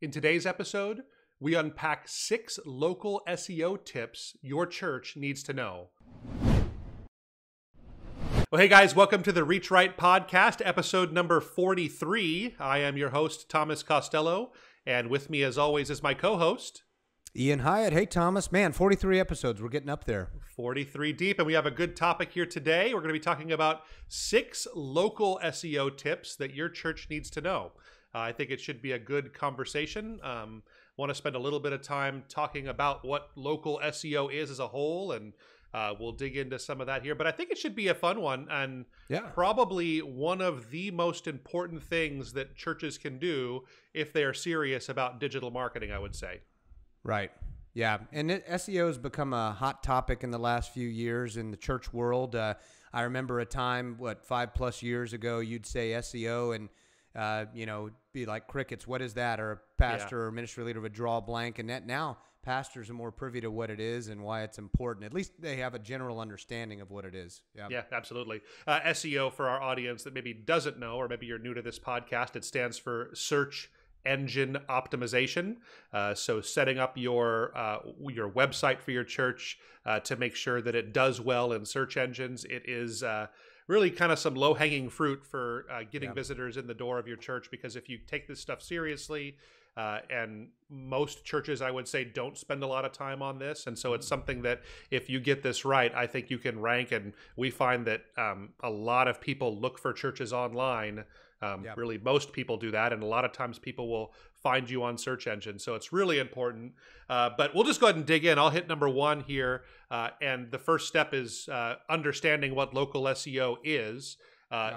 In today's episode, we unpack 6 local SEO tips your church needs to know. Well, hey guys, welcome to the Reach Right podcast, episode number 43. I am your host, Thomas Costello, and with me as always is my co-host, Ian Hyatt. Hey, Thomas. Man, 43 episodes. We're getting up there. 43 deep, and we have a good topic here today. We're going to be talking about 6 local SEO tips that your church needs to know. I think it should be a good conversation. Want to spend a little bit of time talking about what local SEO is as a whole, and we'll dig into some of that here. But I think it should be a fun one, and probably one of the most important things that churches can do if they are serious about digital marketing, I would say. Right. Yeah. And SEO has become a hot topic in the last few years in the church world. I remember a time, 5+ years ago, you'd say SEO and, be like crickets. What is that? Or a pastor or ministry leader would draw a blank. And that now pastors are more privy to what it is and why it's important. At least they have a general understanding of what it is. Yeah, absolutely. SEO, for our audience that maybe doesn't know, or maybe you're new to this podcast, it stands for Search Engine Optimization. So setting up your website for your church to make sure that it does well in search engines. It is really kind of some low-hanging fruit for getting visitors in the door of your church, because if you take this stuff seriously, and most churches, I would say, don't spend a lot of time on this. And so it's something that if you get this right, I think you can rank. And we find that a lot of people look for churches online. Really, most people do that. And a lot of times people will find you on search engines. So it's really important. But we'll just go ahead and dig in. I'll hit number 1 here. And the first step is understanding what local SEO is.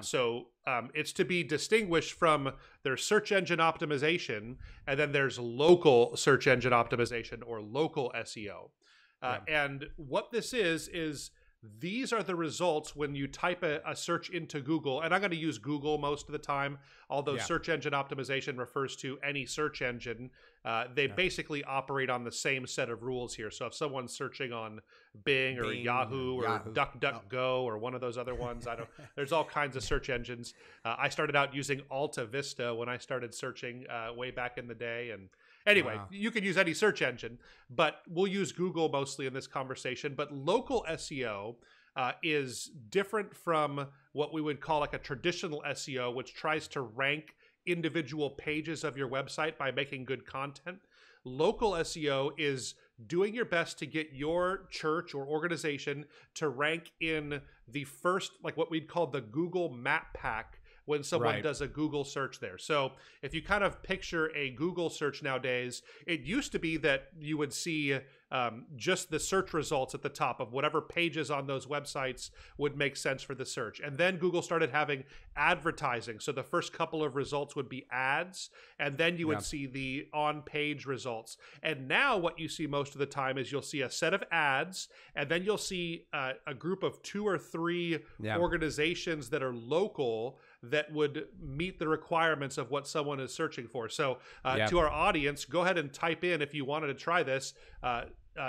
So it's to be distinguished from there's search engine optimization, and then there's local search engine optimization, or local SEO. And what this is these are the results when you type a search into Google. And I'm going to use Google most of the time, although search engine optimization refers to any search engine. They basically operate on the same set of rules here. So if someone's searching on Bing or Yahoo or DuckDuckGo or one of those other ones, there's all kinds of search engines. I started out using Alta Vista when I started searching way back in the day. And anyway, you can use any search engine, but we'll use Google mostly in this conversation. But local SEO is different from what we would call like a traditional SEO, which tries to rank individual pages of your website by making good content. Local SEO is doing your best to get your church or organization to rank in the first, like what we'd call the Google map pack when someone does a Google search there. So if you kind of picture a Google search nowadays, it used to be that you would see just the search results at the top of whatever pages on those websites would make sense for the search. And then Google started having advertising. So the first couple of results would be ads, and then you would see the on-page results. And now what you see most of the time is you'll see a set of ads, and then you'll see a group of 2 or 3 organizations that are local that would meet the requirements of what someone is searching for. So to our audience, go ahead and type in, if you wanted to try this,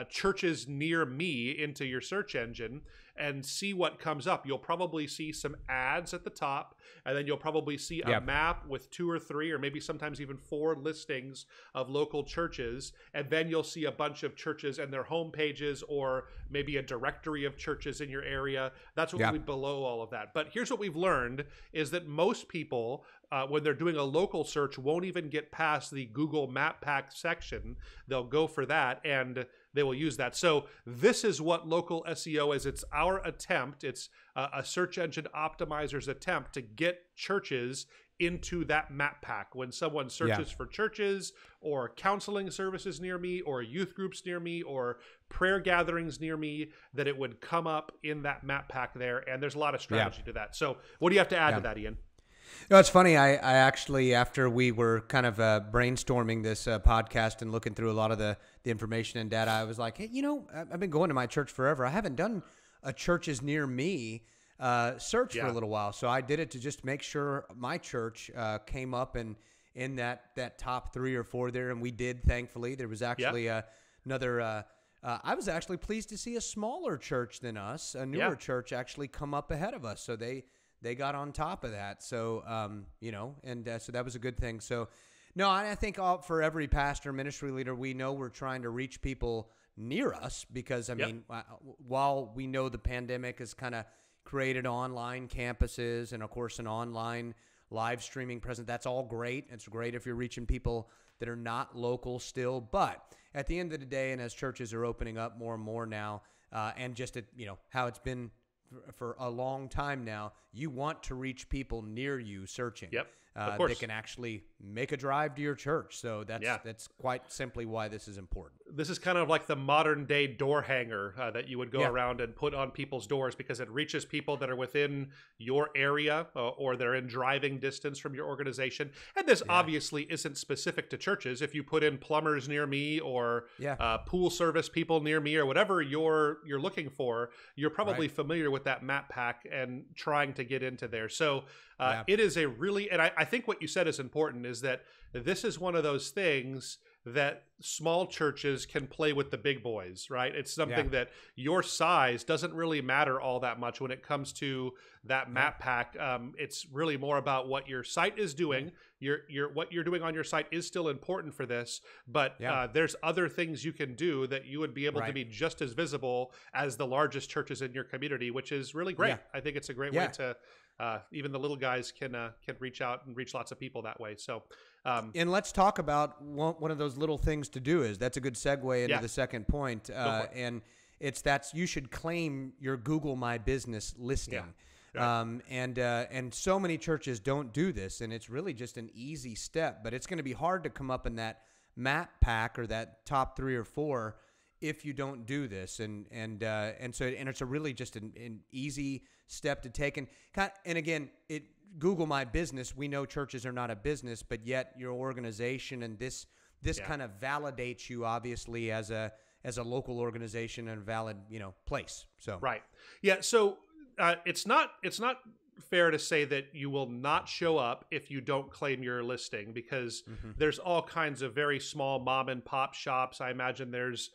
churches near me into your search engine and see what comes up. You'll probably see some ads at the top, and then you'll probably see a map with 2 or 3 or maybe sometimes even 4 listings of local churches, and then you'll see a bunch of churches and their home pages, or maybe a directory of churches in your area. That's what will be below all of that. But here's what we've learned is that most people, when they're doing a local search, won't even get past the Google Map Pack section. They'll go for that, and they will use that. So this is what local SEO is. It's our attempt. It's a search engine optimizer's attempt to get churches into that map pack. When someone searches for churches or counseling services near me, or youth groups near me, or prayer gatherings near me, that it would come up in that map pack there. And there's a lot of strategy to that. So what do you have to add to that, Ian? No, it's funny. I actually, after we were kind of brainstorming this podcast and looking through a lot of the information and data, I was like, hey, I've been going to my church forever. I haven't done a churches near me search for a little while. So I did it to just make sure my church came up in that top 3 or 4 there. And we did, thankfully. There was actually another I was actually pleased to see a smaller church than us, a newer church, actually come up ahead of us. So they got on top of that. So, so that was a good thing. So No, I think for every pastor, ministry leader, we know we're trying to reach people near us because, I mean, while we know the pandemic has kind of created online campuses and, of course, an online live streaming presence, that's all great. It's great if you're reaching people that are not local still. But at the end of the day, and as churches are opening up more and more now, and just how it's been for a long time now, you want to reach people near you searching. Yep. Of course. That can actually make a drive to your church. So that's quite simply why this is important. This is kind of like the modern day door hanger that you would go around and put on people's doors, because it reaches people that are within your area or they're in driving distance from your organization. And this obviously isn't specific to churches. If you put in plumbers near me or pool service people near me or whatever you're looking for, you're probably familiar with that map pack and trying to get into there. So it is a really, and I think what you said is important, is that this is one of those things that small churches can play with the big boys, right? It's something that your size doesn't really matter all that much when it comes to that map pack. It's really more about what your site is doing. What you're doing on your site is still important for this, but there's other things you can do that you would be able to be just as visible as the largest churches in your community, which is really great. I think it's a great way to even the little guys can reach out and reach lots of people that way. So, and let's talk about one of those little things to do. That's a good segue into the second point, and it's that you should claim your Google My Business listing. And so many churches don't do this, and it's really just an easy step, but it's going to be hard to come up in that map pack or that top 3 or 4 if you don't do this. And so it's a really just an easy step to take. And again, Google My Business, we know churches are not a business, but yet your organization and this kind of validates you obviously as a local organization and a valid, place. So So it's not fair to say that you will not show up if you don't claim your listing, because there's all kinds of very small mom and pop shops. I imagine there's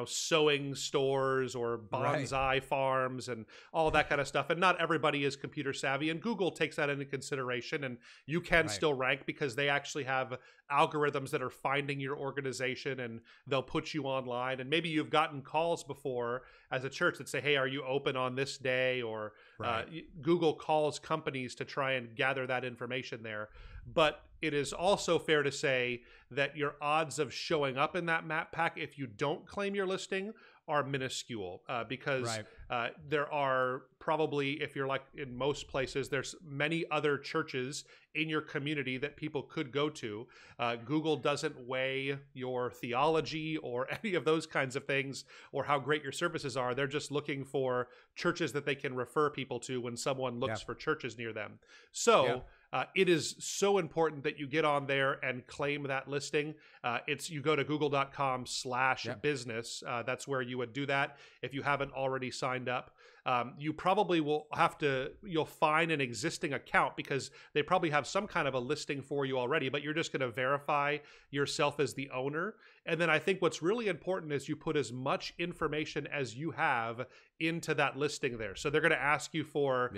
sewing stores or bonsai farms and all that kind of stuff. And not everybody is computer savvy, and Google takes that into consideration, and you can still rank because they actually have algorithms that are finding your organization and they'll put you online. And maybe you've gotten calls before as a church that say, hey, are you open on this day? Or Google calls companies to try and gather that information there. But it is also fair to say that your odds of showing up in that map pack if you don't claim your listing are minuscule, because there are probably, if you're like in most places, there's many other churches in your community that people could go to. Google doesn't weigh your theology or any of those kinds of things or how great your services are. They're just looking for churches that they can refer people to when someone looks for churches near them. So it is so important that you get on there and claim that listing. You go to google.com/business. That's where you would do that if you haven't already signed up. You probably will you'll find an existing account because they probably have some kind of a listing for you already, but you're just going to verify yourself as the owner. And then I think what's really important is you put as much information as you have into that listing there. So they're going to ask you for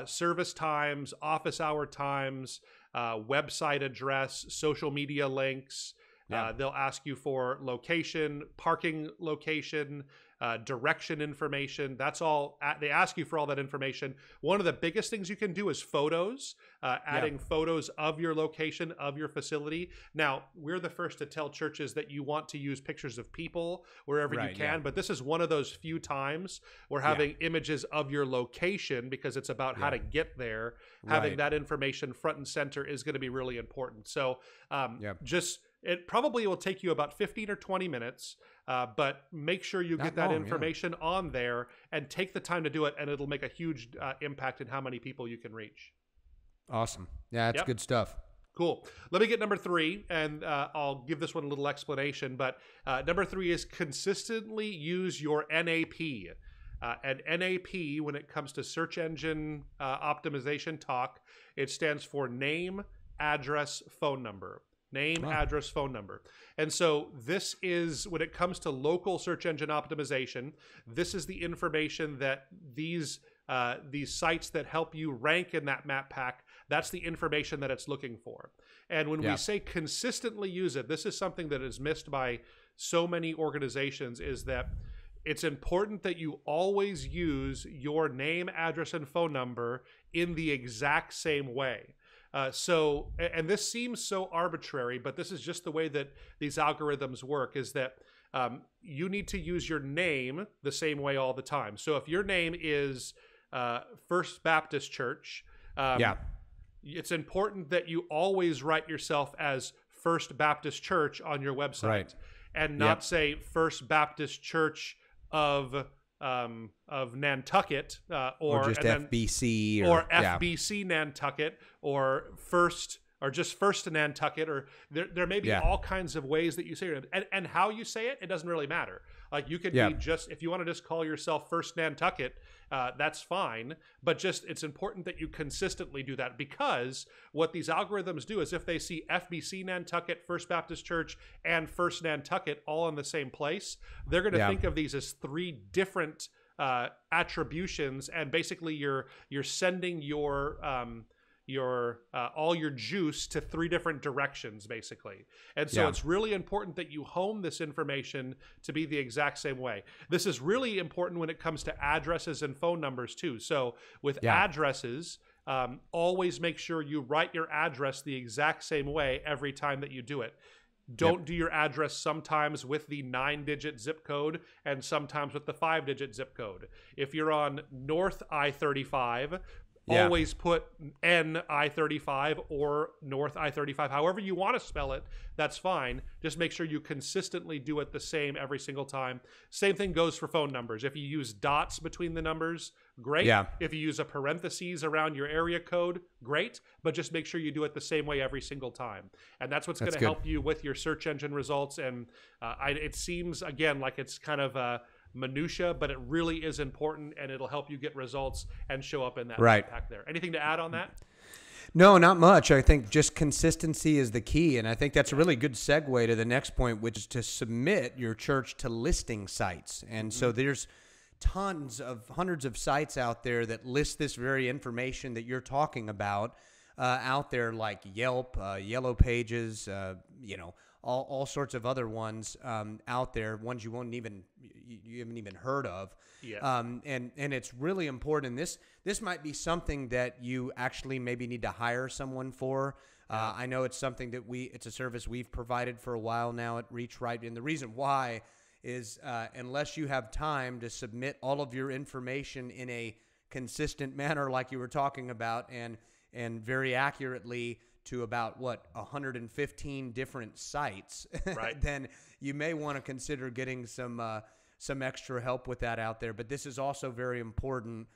service times, office hour times, website address, social media links. They'll ask you for location, parking location, direction information. That's all. They ask you for all that information. One of the biggest things you can do is photos, adding photos of your location, of your facility. Now, we're the first to tell churches that you want to use pictures of people wherever you can, but this is one of those few times where having images of your location, because it's about how to get there, having that information front and center is going to be really important. So it probably will take you about 15 or 20 minutes, but make sure you get that information on there and take the time to do it, and it'll make a huge impact in how many people you can reach. Awesome. Yeah, that's good stuff. Cool. Let me get number 3, and I'll give this one a little explanation. But number 3 is consistently use your NAP. And NAP, when it comes to search engine optimization talk, it stands for name, address, phone number. Name, address, phone number. And so this is, when it comes to local search engine optimization, this is the information that these sites that help you rank in that map pack, that's the information that it's looking for. And when we say consistently use it, this is something that is missed by so many organizations, is that it's important that you always use your name, address, and phone number in the exact same way. And this seems so arbitrary, but this is just the way that these algorithms work, is that you need to use your name the same way all the time. So if your name is First Baptist Church, it's important that you always write yourself as First Baptist Church on your website, and not say First Baptist Church of Nantucket, or just FBC, or FBC Nantucket, or just First to Nantucket, or there may be all kinds of ways that you say it, and how you say it. It doesn't really matter. Like you could be if you want to just call yourself First Nantucket, that's fine. But it's important that you consistently do that, because what these algorithms do is if they see FBC Nantucket, First Baptist Church, and First Nantucket all in the same place, they're going to think of these as three different attributions, and basically you're sending your all your juice to three different directions, basically. And so it's really important that you hone this information to be the exact same way. This is really important when it comes to addresses and phone numbers too. So with addresses, always make sure you write your address the exact same way every time that you do it. Don't do your address sometimes with the 9-digit zip code and sometimes with the 5-digit zip code. If you're on North I-35, always put N I-35 or North I-35. However you want to spell it, that's fine. Just make sure you consistently do it the same every single time. Same thing goes for phone numbers. If you use dots between the numbers, great. If you use a parentheses around your area code, great. But just make sure you do it the same way every single time. And that's what's going to help you with your search engine results. And it seems, again, like it's kind of minutia, but it really is important, and it'll help you get results and show up in that impact there. Anything to add on that? No, not much. I think just consistency is the key, and I think that's a really good segue to the next point, which is to submit your church to listing sites. And so there's hundreds of sites out there that list this very information that you're talking about out there, like Yelp, Yellow Pages, all sorts of other ones out there, ones you haven't even heard of. And it's really important. This might be something that you actually maybe need to hire someone for. I know it's something that it's a service we've provided for a while now at ReachRight, and the reason why is unless you have time to submit all of your information in a consistent manner, like you were talking about, and very accurately to about 115 different sites, then you may want to consider getting some extra help with that out there. But this is also very important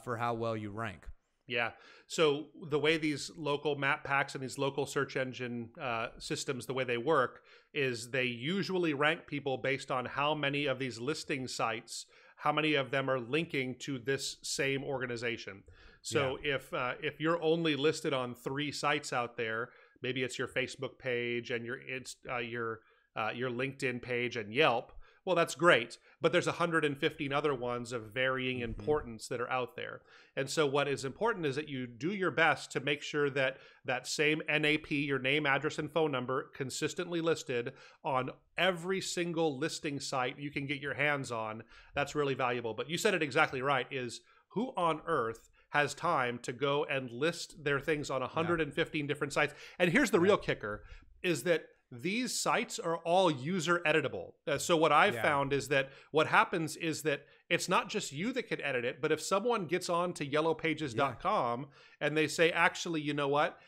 for how well you rank. Yeah. So the way these local map packs and these local search engine systems, the way they work is they usually rank people based on how many of these listing sites, how many of them are linking to this same organization. So if you're only listed on 3 sites out there, maybe it's your Facebook page and your LinkedIn page and Yelp. Well, that's great, but there's 115 other ones of varying importance that are out there. And so what is important is that you do your best to make sure that that same NAP, your name, address, and phone number, consistently listed on every single listing site you can get your hands on. That's really valuable. But you said it exactly right, is who on earth has time to go and list their things on 115 different sites? And here's the real kicker, is that these sites are all user editable. So what I've found is that what happens is that it's not just you that can edit it, but if someone gets on to yellowpages.com and they say, actually, you know what,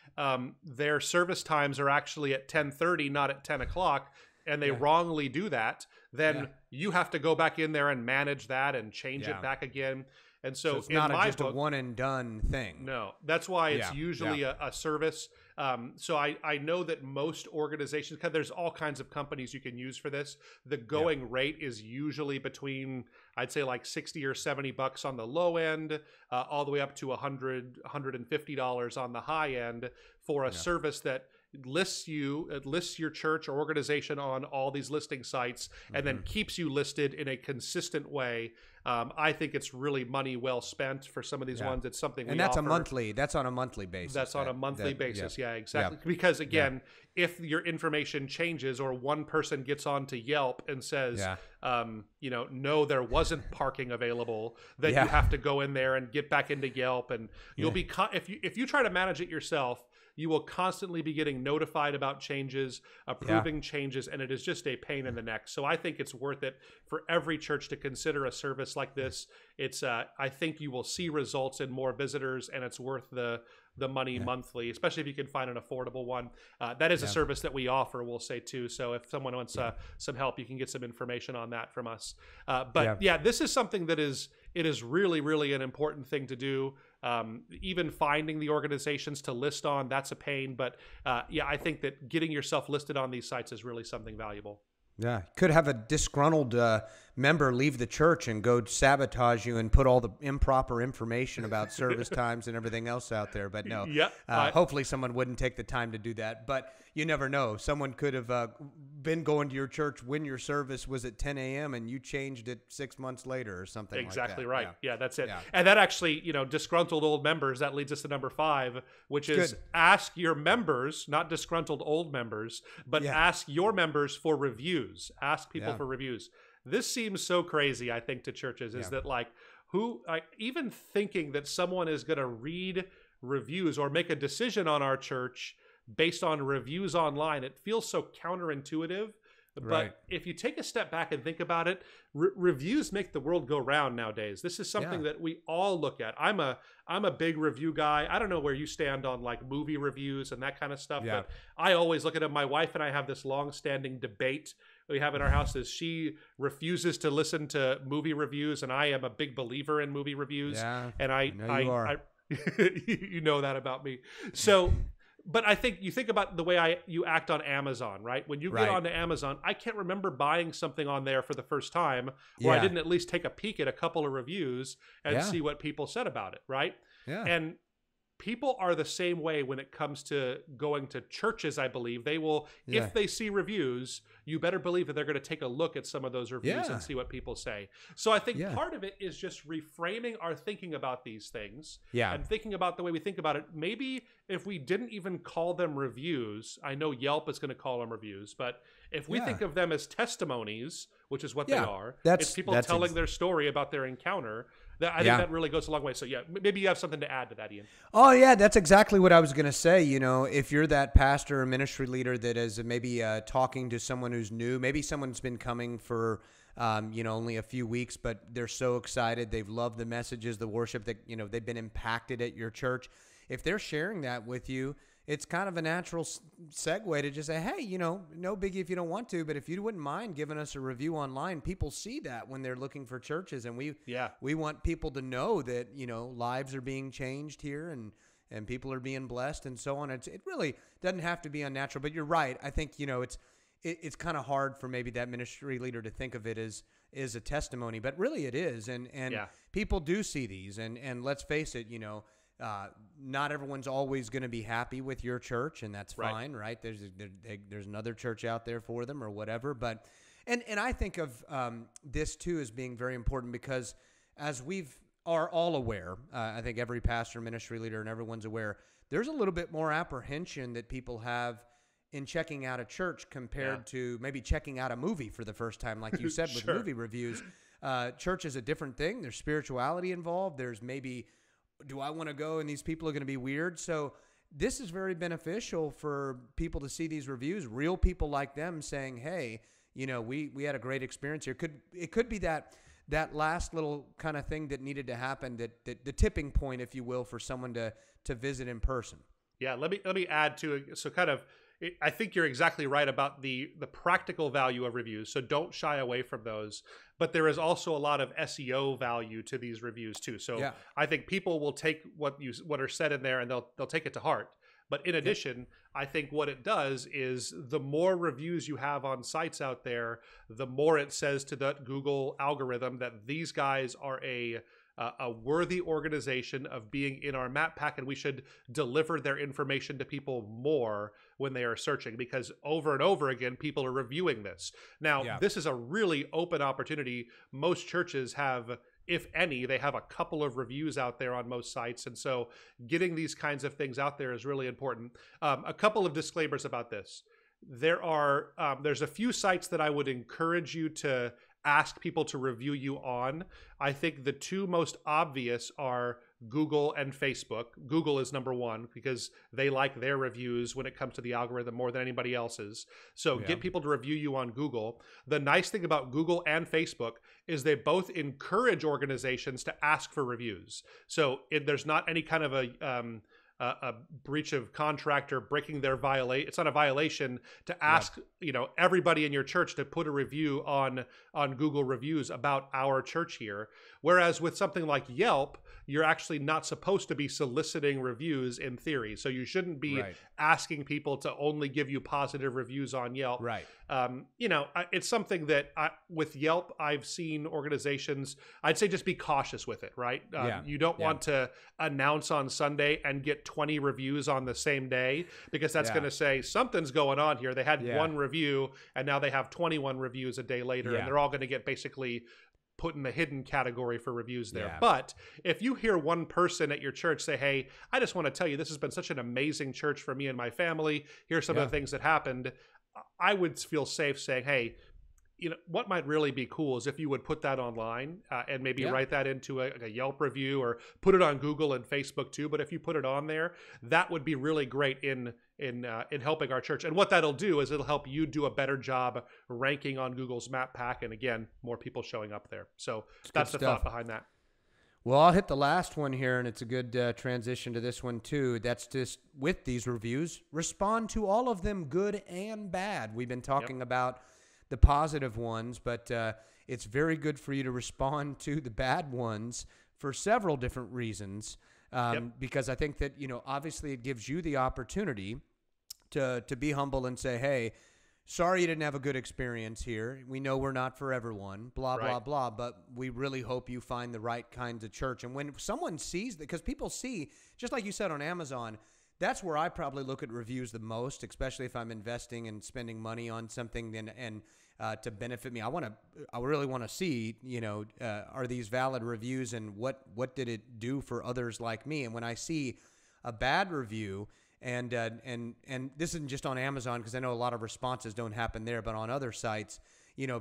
their service times are actually at 10:30, not at 10 o'clock, and they wrongly do that, then you have to go back in there and manage that and change it back again. And so it's not just a one and done thing. No, that's why it's usually a service. So I know that most organizations, because there's all kinds of companies you can use for this. The going rate is usually between, I'd say like 60 or 70 bucks on the low end, all the way up to $100, $150 on the high end for a service that lists your church or organization on all these listing sites, and then keeps you listed in a consistent way. I think it's really money well spent for some of these ones. It's something and we offer. That's on a monthly basis. That's on a monthly basis. Yeah, exactly. Yeah. Because again, if your information changes or one person gets onto Yelp and says, no, there wasn't parking available, then you have to go in there and get back into Yelp, and you'll be if you try to manage it yourself, you will constantly be getting notified about changes, approving changes, and it is just a pain in the neck. So I think it's worth it for every church to consider a service like this. It's I think you will see results in more visitors, and it's worth the money monthly, especially if you can find an affordable one. That is a service that we offer, we'll say too. So if someone wants some help, you can get some information on that from us. But this is something that is really, really an important thing to do. Even finding the organizations to list on, that's a pain. But I think that getting yourself listed on these sites is really something valuable. Yeah, could have a disgruntled member leave the church and go sabotage you and put all the improper information about service times and everything else out there. But no, hopefully someone wouldn't take the time to do that. But you never know. Someone could have been going to your church when your service was at 10 a.m. and you changed it 6 months later or something exactly like that. Right. Yeah, that's it. Yeah. And that actually, disgruntled old members, that leads us to number 5, which is ask your members, not disgruntled old members, but ask your members for reviews. Ask people for reviews. This seems so crazy, I think, to churches, is that even thinking that someone is going to read reviews or make a decision on our church based on reviews online, it feels so counterintuitive. But if you take a step back and think about it, reviews make the world go round nowadays. This is something that we all look at. I'm a big review guy. I don't know where you stand on like movie reviews and that kind of stuff, but I always look at them. My wife and I have this long-standing debate we have in our house is she refuses to listen to movie reviews, and I am a big believer in movie reviews. Yeah, and I you know that about me. So. But I think you think about the way you act on Amazon, right? When you get onto Amazon, I can't remember buying something on there for the first time where I didn't at least take a peek at a couple of reviews and see what people said about it, right? Yeah. And people are the same way when it comes to going to churches, I believe. They will, if they see reviews, you better believe that they're going to take a look at some of those reviews and see what people say. So I think part of it is just reframing our thinking about these things and thinking about the way we think about it. Maybe if we didn't even call them reviews, I know Yelp is going to call them reviews, but if we think of them as testimonies, which is what they are, it's people telling their story about their encounter. I think that really goes a long way. So maybe you have something to add to that, Ian. Oh yeah, that's exactly what I was going to say. If you're that pastor or ministry leader that is maybe talking to someone who's new, maybe someone's been coming for only a few weeks, but they're so excited, they've loved the messages, the worship, that they've been impacted at your church. If they're sharing that with you, it's kind of a natural segue to just say, hey, no biggie if you don't want to, but if you wouldn't mind giving us a review online, people see that when they're looking for churches. And we want people to know that, lives are being changed here and people are being blessed and so on. It really doesn't have to be unnatural, but you're right. I think, it's kind of hard for maybe that ministry leader to think of it as a testimony, but really it is. And people do see these, and let's face it, not everyone's always going to be happy with your church, and that's fine, right? There's another church out there for them or whatever. But and I think of this too as being very important, because as are all aware, I think every pastor, ministry leader, and everyone's aware, there's a little bit more apprehension that people have in checking out a church compared to maybe checking out a movie for the first time, like you said with movie reviews. Church is a different thing. There's spirituality involved. There's maybe, do I want to go and these people are going to be weird? So this is very beneficial for people to see these reviews, real people like them saying, hey, we had a great experience here. It could be that last little kind of thing that needed to happen, that the tipping point, if you will, for someone to visit in person. Yeah, let me add to it. So kind of, I think you're exactly right about the practical value of reviews. So don't shy away from those. But there is also a lot of SEO value to these reviews too. So I think people will take what are said in there and they'll take it to heart. But in addition, I think what it does is the more reviews you have on sites out there, the more it says to the Google algorithm that these guys are a a worthy organization of being in our map pack, and we should deliver their information to people more when they are searching, because over and over again, people are reviewing this. Now, this is a really open opportunity. Most churches have, if any, they have a couple of reviews out there on most sites. And so getting these kinds of things out there is really important. A couple of disclaimers about this. There's a few sites that I would encourage you to ask people to review you on. I think the two most obvious are Google and Facebook. Google is number one because they like their reviews when it comes to the algorithm more than anybody else's. So get people to review you on Google. The nice thing about Google and Facebook is they both encourage organizations to ask for reviews. So there's not any kind of a breach of contract or breaking their violation. It's not a violation to ask, everybody in your church to put a review on Google reviews about our church here. Whereas with something like Yelp, you're actually not supposed to be soliciting reviews in theory. So you shouldn't be asking people to only give you positive reviews on Yelp. Right. It's something that with Yelp, I've seen organizations, I'd say just be cautious with it, right? You don't want to announce on Sunday and get 20 reviews on the same day, because that's going to say something's going on here. They had one review and now they have 21 reviews a day later, and they're all going to get basically put in the hidden category for reviews there. But if you hear one person at your church say, hey, I just want to tell you, this has been such an amazing church for me and my family. Here's some of the things that happened. I would feel safe saying, hey, what might really be cool is if you would put that online and maybe write that into a Yelp review, or put it on Google and Facebook too. But if you put it on there, that would be really great in helping our church. And what that'll do is it'll help you do a better job ranking on Google's map pack. And again, more people showing up there. So that's the thought behind that. Well, I'll hit the last one here, and it's a good transition to this one too. That's just with these reviews, respond to all of them, good and bad. We've been talking about the positive ones, but it's very good for you to respond to the bad ones for several different reasons. Because I think that, obviously it gives you the opportunity to be humble and say, hey, sorry you didn't have a good experience here. We know we're not for everyone, blah, blah, blah, but we really hope you find the right kinds of church. And when someone sees that, because people see, just like you said on Amazon, that's where I probably look at reviews the most, especially if I'm investing and spending money on something and to benefit me. I really want to see, are these valid reviews, and what did it do for others like me? And when I see a bad review, and this isn't just on Amazon, because I know a lot of responses don't happen there, but on other sites,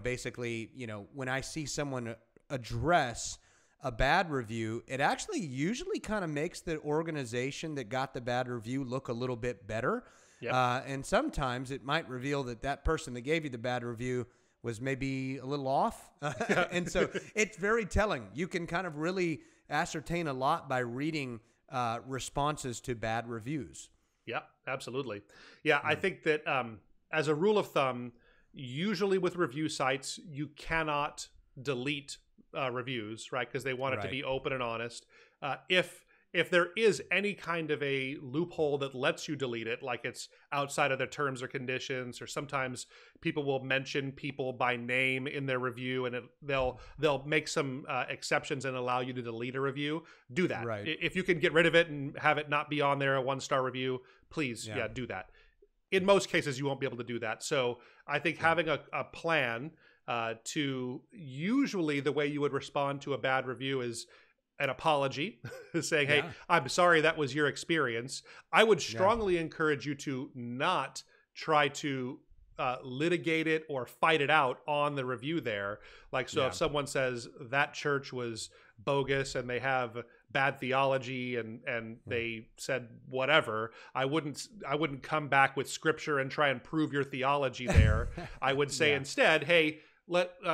basically, when I see someone address a bad review, it actually usually kind of makes the organization that got the bad review look a little bit better. And sometimes it might reveal that person that gave you the bad review was maybe a little off. And so it's very telling. You can kind of really ascertain a lot by reading responses to bad reviews. Yeah, absolutely. Yeah, I think that as a rule of thumb, usually with review sites, you cannot delete reviews, right? Because they want it to be open and honest. If there is any kind of a loophole that lets you delete it, like it's outside of their terms or conditions, or sometimes people will mention people by name in their review, and they'll make some exceptions and allow you to delete a review, do that. If you can get rid of it and have it not be on there, a 1-star review, please, do that. In most cases, you won't be able to do that. So I think having a plan to, usually the way you would respond to a bad review is an apology, saying, hey, I'm sorry that was your experience. I would strongly encourage you to not try to litigate it or fight it out on the review there. Like, so if someone says that church was bogus and they have bad theology and they said whatever, I wouldn't come back with scripture and try and prove your theology there. I would say instead, hey,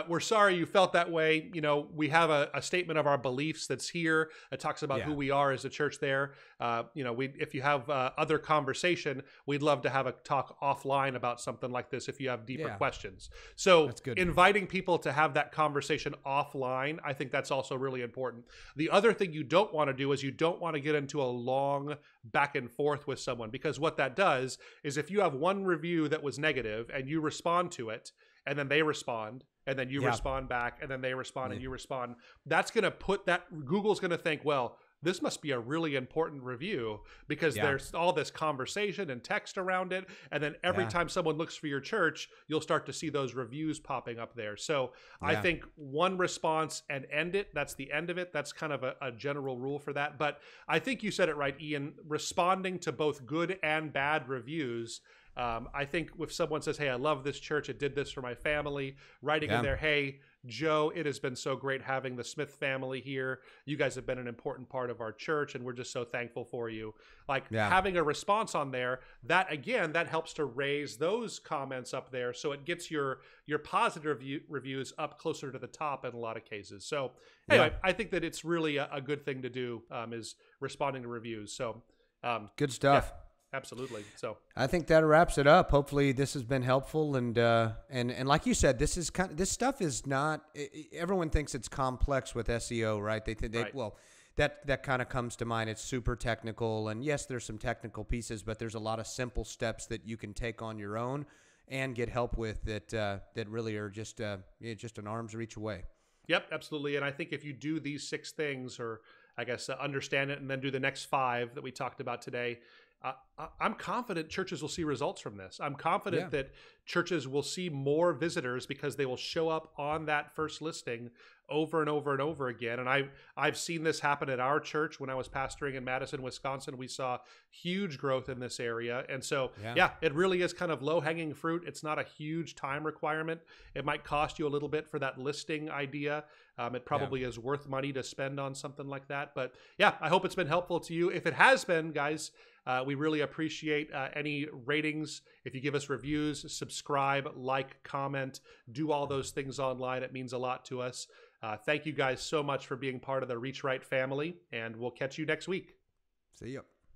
we're sorry you felt that way. We have a statement of our beliefs that's here. It talks about who we are as a church there. If you have other conversation, we'd love to have a talk offline about something like this if you have deeper questions. So inviting people to have that conversation offline, I think that's also really important. The other thing you don't want to do is you don't want to get into a long back and forth with someone, because what that does is if you have one review that was negative and you respond to it, and then they respond, and then you respond back, and then they respond, and you respond, that's going to put that, Google's going to think, well, this must be a really important review because there's all this conversation and text around it. And then every time someone looks for your church, you'll start to see those reviews popping up there. So I think one response and end it. That's the end of it. That's kind of a general rule for that. But I think you said it right, Ian, responding to both good and bad reviews. I think if someone says, hey, I love this church, it did this for my family, writing in there, hey, Joe, it has been so great having the Smith family here. You guys have been an important part of our church, and we're just so thankful for you. Like having a response on there, that again, that helps to raise those comments up there. So it gets your positive reviews up closer to the top in a lot of cases. So anyway, I think that it's really a good thing to do, is responding to reviews. So good stuff. Yeah. Absolutely. So I think that wraps it up. Hopefully this has been helpful. And like you said, this stuff is not, everyone thinks it's complex with SEO, right? They well, that kind of comes to mind. It's super technical, and yes, there's some technical pieces, but there's a lot of simple steps that you can take on your own and get help with that really are just an arm's reach away. Yep, absolutely. And I think if you do these 6 things, or I guess understand it and then do the next 5 that we talked about today, I'm confident churches will see results from this. I'm confident that churches will see more visitors because they will show up on that first listing over and over and over again. And I've seen this happen at our church when I was pastoring in Madison, Wisconsin. We saw huge growth in this area. And so, it really is kind of low-hanging fruit. It's not a huge time requirement. It might cost you a little bit for that listing idea. It probably is worth money to spend on something like that. But I hope it's been helpful to you. If it has been, guys, we really appreciate any ratings. If you give us reviews, subscribe, like, comment, do all those things online. It means a lot to us. Thank you guys so much for being part of the Reach Right family, and we'll catch you next week. See ya.